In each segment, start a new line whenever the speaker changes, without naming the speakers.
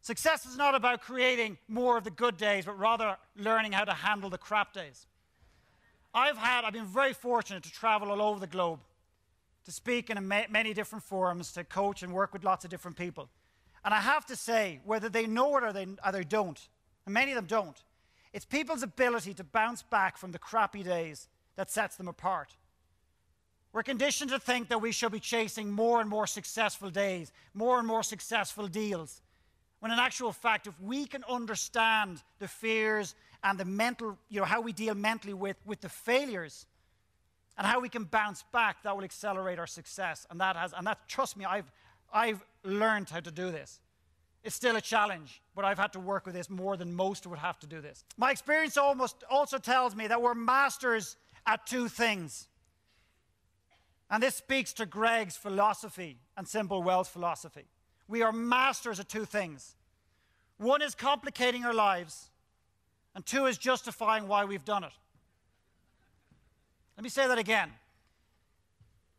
Success is not about creating more of the good days, but rather learning how to handle the crap days. I've been very fortunate to travel all over the globe, to speak in many different forums, to coach and work with lots of different people. And I have to say, whether they know it or they don't, and many of them don't, it's people's ability to bounce back from the crappy days that sets them apart. We're conditioned to think that we should be chasing more and more successful days, more and more successful deals, when in actual fact, if we can understand the fears and the mental, how we deal mentally with the failures and how we can bounce back, that will accelerate our success. And trust me, I've learned how to do this. It's still a challenge, but I've had to work with this more than most would have to do this. My experience also tells me that we're masters at two things. And this speaks to Greg's philosophy and Simple Wealth philosophy. We are masters at two things. One is complicating our lives, and two is justifying why we've done it. Let me say that again.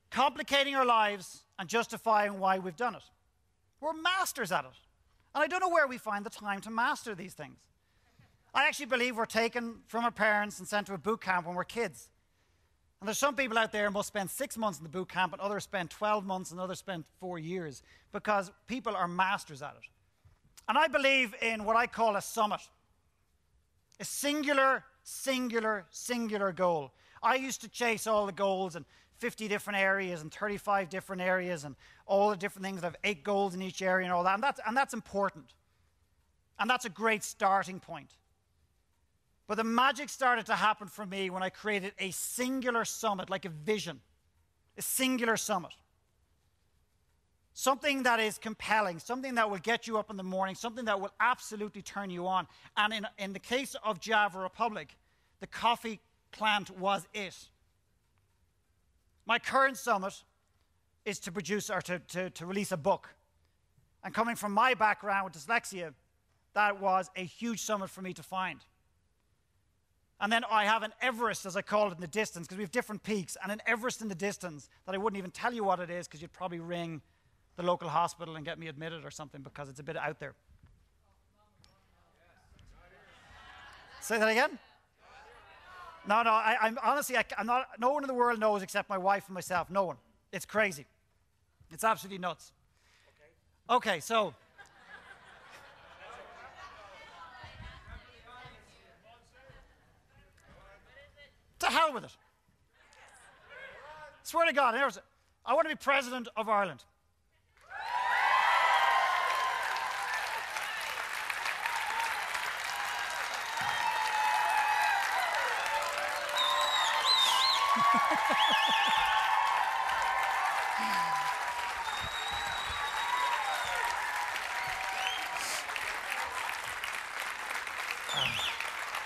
Complicating our lives and justifying why we've done it. We're masters at it. And I don't know where we find the time to master these things. I actually believe we're taken from our parents and sent to a boot camp when we're kids. And there's some people out there who must spend 6 months in the boot camp, and others spend 12 months, and others spend 4 years, because people are masters at it. And I believe in what I call a summit. A singular, singular, singular goal. I used to chase all the goals in 50 different areas and 35 different areas and all the different things. I have 8 goals in each area and all that. And that's important. And that's a great starting point. But the magic started to happen for me when I created a singular summit, like a vision. A singular summit. Something that is compelling, something that will get you up in the morning, something that will absolutely turn you on. And in the case of Java Republic, the coffee plant was it. My current summit is to produce or to release a book. And coming from my background with dyslexia, that was a huge summit for me to find. And then I have an Everest, as I call it, in the distance, because we have different peaks, and an Everest in the distance that I wouldn't even tell you what it is, because you'd probably ring the local hospital and get me admitted or something, because it's a bit out there. Say that again? No, I'm honestly, I'm not, no one in the world knows except my wife and myself. No one. It's crazy. It's absolutely nuts. Okay, so. To hell with it. Swear to God, I want to be president of Ireland.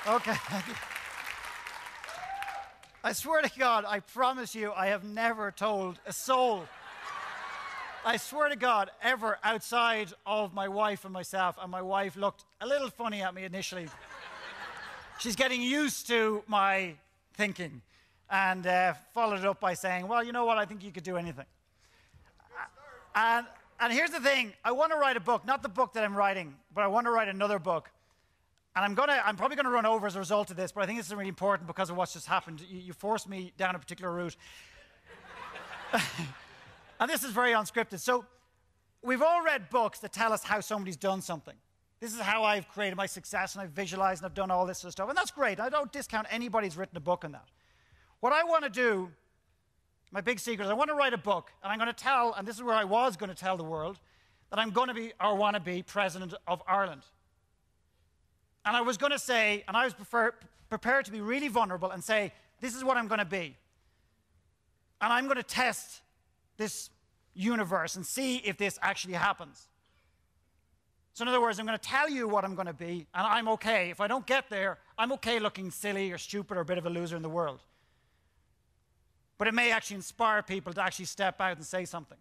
Okay. I swear to God, I promise you, I have never told a soul. I swear to God, ever outside of my wife and myself, and my wife looked a little funny at me initially. She's getting used to my thinking, and followed it up by saying, well, you know what, I think you could do anything. And here's the thing, I want to write a book, not the book that I'm writing, but I want to write another book. And I'm probably going to run over as a result of this, but I think this is really important because of what's just happened. You forced me down a particular route. And this is very unscripted. So we've all read books that tell us how somebody's done something. This is how I've created my success, and I've visualized, and I've done all this sort of stuff. And that's great. I don't discount anybody who's written a book on that. What I want to do, my big secret, is I want to write a book, and I'm going to tell, and this is where I was going to tell the world, that I'm going to be, or want to be, president of Ireland. And I was going to say, and I was prepared to be really vulnerable and say, this is what I'm going to be. And I'm going to test this universe and see if this actually happens. So in other words, I'm going to tell you what I'm going to be, and I'm okay. If I don't get there, I'm okay looking silly or stupid or a bit of a loser in the world. But it may actually inspire people to actually step out and say something.